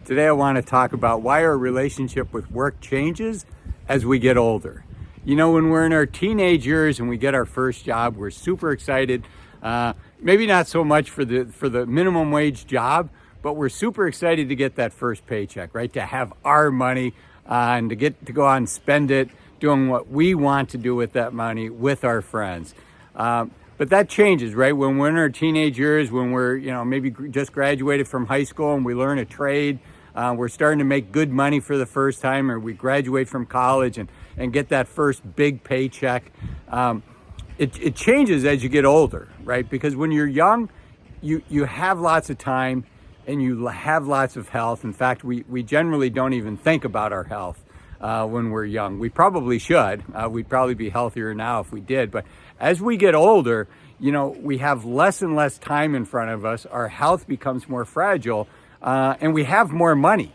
Today I want to talk about why our relationship with work changes as we get older. You know, when we're in our teenage years and we get our first job, we're super excited. Maybe not so much for the minimum wage job, but we're super excited to get that first paycheck, right? To have our money and to get to go out and spend it doing what we want to do with that money with our friends. But that changes, right? When we're in our teenage years, when we're, maybe just graduated from high school and we learn a trade, we're starting to make good money for the first time, or we graduate from college and get that first big paycheck. It changes as you get older, right? Because when you're young, you have lots of time and you have lots of health. In fact, we generally don't even think about our health when we're young. We probably should. We'd probably be healthier now if we did. But as we get older, we have less and less time in front of us. Our health becomes more fragile, and we have more money.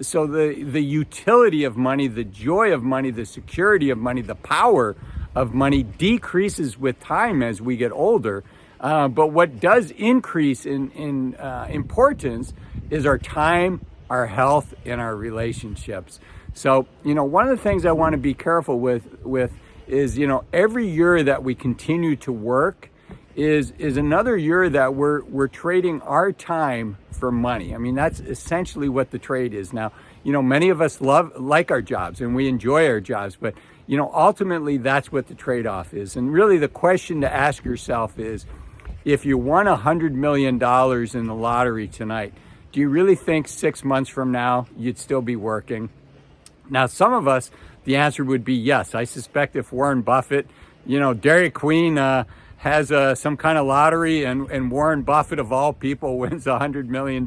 So the utility of money, the joy of money, the security of money, the power of money decreases with time as we get older. But what does increase in importance is our time, our health, and our relationships. So, one of the things I want to be careful with is, every year that we continue to work is another year that we're trading our time for money. I mean, that's essentially what the trade is. Now, many of us like our jobs and we enjoy our jobs, but ultimately that's what the trade-off is. And really the question to ask yourself is, if you won $100 million in the lottery tonight, do you really think 6 months from now you'd still be working? Now, some of us, the answer would be yes. I suspect if Warren Buffett, Dairy Queen has some kind of lottery and Warren Buffett of all people wins $100 million,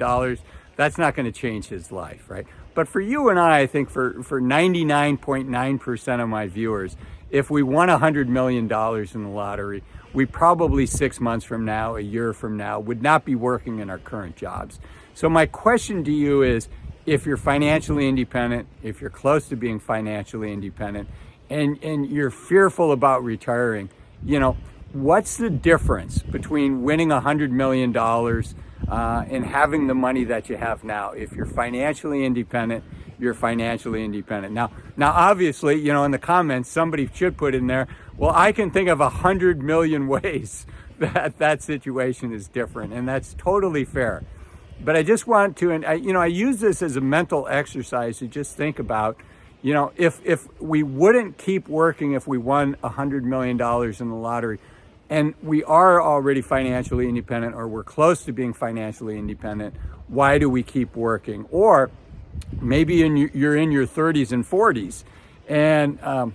that's not going to change his life, right? But for you and I think for 99.9% of my viewers, if we won $100 million in the lottery, we probably 6 months from now, a year from now, would not be working in our current jobs. So my question to you is, if you're financially independent, if you're close to being financially independent, and you're fearful about retiring, what's the difference between winning $100 million and having the money that you have now? If you're financially independent, you're financially independent. Now, obviously, in the comments, somebody should put in there, well, I can think of 100 million ways that situation is different, and that's totally fair. But I just want to, and I use this as a mental exercise to just think about, if we wouldn't keep working if we won $100 million in the lottery, and we are already financially independent, or we're close to being financially independent, why do we keep working? Or maybe you're in your 30s and 40s, and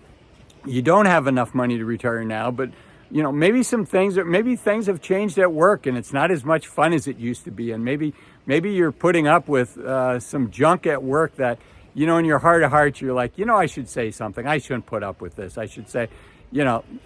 you don't have enough money to retire now, but maybe things have changed at work, and it's not as much fun as it used to be, and maybe you're putting up with some junk at work that, in your heart of hearts, you're like, I should say something. I shouldn't put up with this. I should say,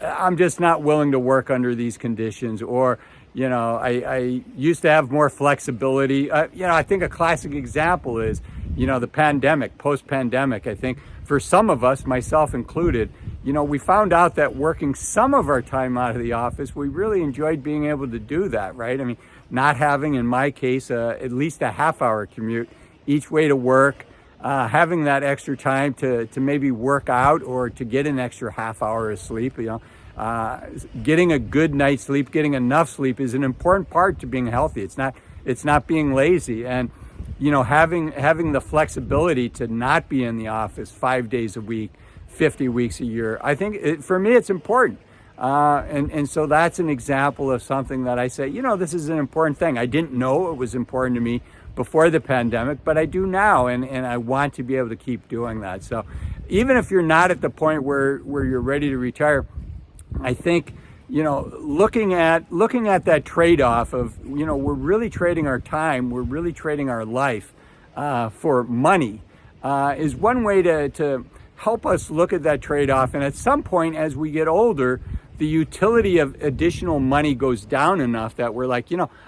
I'm just not willing to work under these conditions. Or, I used to have more flexibility. I think a classic example is, the pandemic, post-pandemic. I think for some of us, myself included, we found out that working some of our time out of the office, we really enjoyed being able to do that, right? I mean, not having, in my case, at least a half-hour commute each way to work, having that extra time to maybe work out or to get an extra half hour of sleep, getting a good night's sleep, getting enough sleep is an important part to being healthy. It's not being lazy. And, having the flexibility to not be in the office 5 days a week, 50 weeks a year, I think for me, it's important. And so that's an example of something that I say, this is an important thing. I didn't know it was important to me before the pandemic, but I do now, and I want to be able to keep doing that. So even if you're not at the point where you're ready to retire, I think, looking at that trade-off of, we're really trading our time, we're really trading our life for money, is one way to help us look at that trade-off. And at some point as we get older, the utility of additional money goes down enough that we're like,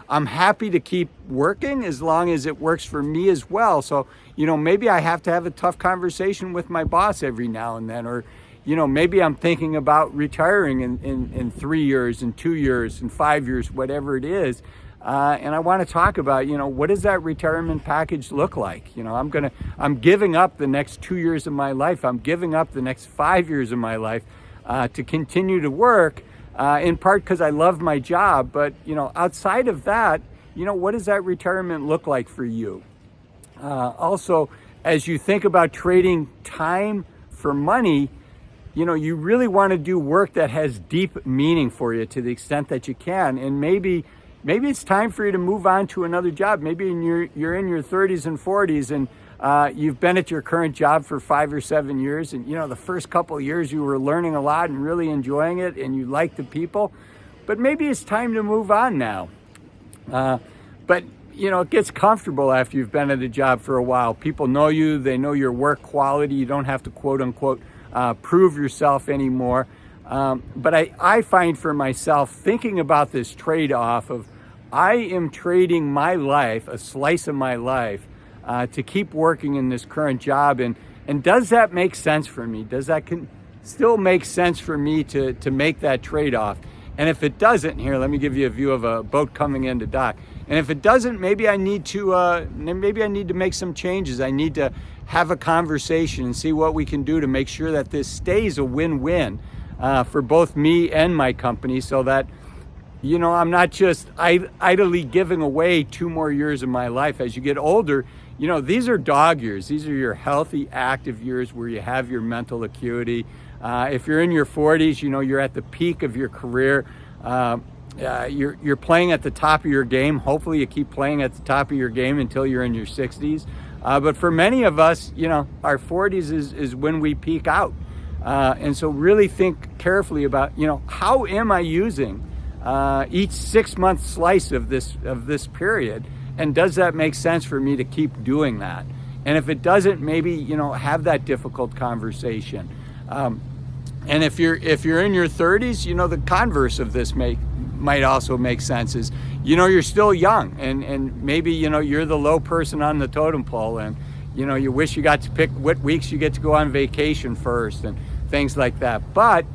I'm happy to keep working as long as it works for me as well. So, maybe I have to have a tough conversation with my boss every now and then, or, maybe I'm thinking about retiring in 3 years, in 2 years, in 5 years, whatever it is. And I want to talk about, what does that retirement package look like? I'm giving up the next 2 years of my life. I'm giving up the next 5 years of my life to continue to work, in part because I love my job. But, outside of that, what does that retirement look like for you? Also, as you think about trading time for money, you really want to do work that has deep meaning for you to the extent that you can. And maybe it's time for you to move on to another job. Maybe you're in your 30s and 40s and you've been at your current job for 5 or 7 years. And, the first couple of years you were learning a lot and really enjoying it and you like the people. But maybe it's time to move on now. But it gets comfortable after you've been at a job for a while. People know you, they know your work quality. You don't have to quote unquote prove yourself anymore. But I find for myself thinking about this trade-off of I am trading my life, a slice of my life, to keep working in this current job. And does that make sense for me? Does that still make sense for me to make that trade-off? And if it doesn't, here, let me give you a view of a boat coming into dock. And if it doesn't, maybe I need to make some changes. I need to have a conversation and see what we can do to make sure that this stays a win-win for both me and my company, so that I'm not just idly giving away 2 more years of my life. As you get older, these are dog years. These are your healthy, active years where you have your mental acuity. If you're in your 40s, you're at the peak of your career. You're playing at the top of your game. Hopefully you keep playing at the top of your game until you're in your 60s. But for many of us, our 40s is when we peak out. And so really think carefully about, how am I using each 6-month slice of this period? And does that make sense for me to keep doing that? And if it doesn't, maybe, have that difficult conversation. And if you're in your 30s, the converse of this might also make sense is, you're still young and maybe, you're the low person on the totem pole and, you wish you got to pick what weeks you get to go on vacation first and things like that. But,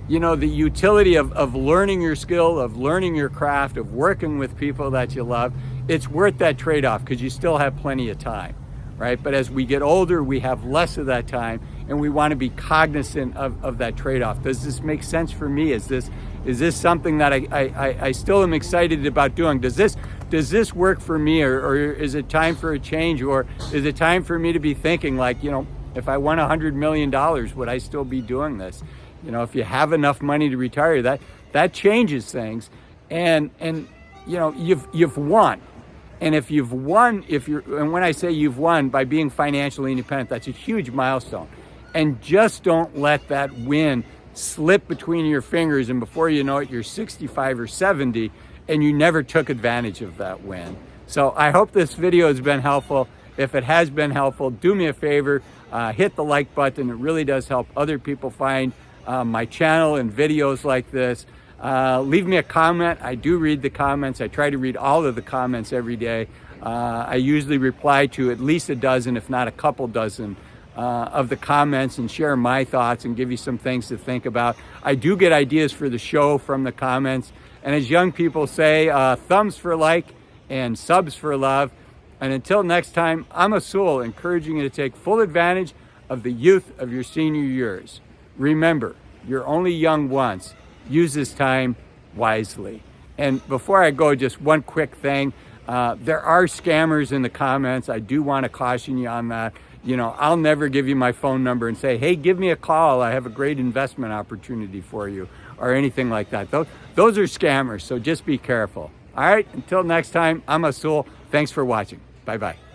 the utility of learning your skill, of learning your craft, of working with people that you love, it's worth that trade-off because you still have plenty of time, right? But as we get older, we have less of that time and we want to be cognizant of that trade-off. Does this make sense for me? Is this something that I still am excited about doing? Does this work for me, or is it time for a change, or is it time for me to be thinking like, if I won $100 million, would I still be doing this? If you have enough money to retire, that changes things, and you've won. And if you've won, and when I say you've won by being financially independent, that's a huge milestone. And just don't let that win slip between your fingers, and before you know it, you're 65 or 70 and you never took advantage of that win. So I hope this video has been helpful. If it has been helpful, do me a favor, hit the like button. It really does help other people find my channel and videos like this. Leave me a comment. I do read the comments. I try to read all of the comments every day. I usually reply to at least a dozen, if not a couple dozen, of the comments and share my thoughts and give you some things to think about. I do get ideas for the show from the comments. And as young people say, thumbs for like and subs for love. And until next time, I'm Azul, encouraging you to take full advantage of the youth of your senior years. Remember, you're only young once. Use this time wisely. And before I go, just one quick thing. There are scammers in the comments. I do want to caution you on that. I'll never give you my phone number and say, hey, give me a call. I have a great investment opportunity for you, or anything like that. Those are scammers, so just be careful. All right, until next time, I'm Azul. Thanks for watching. Bye-bye.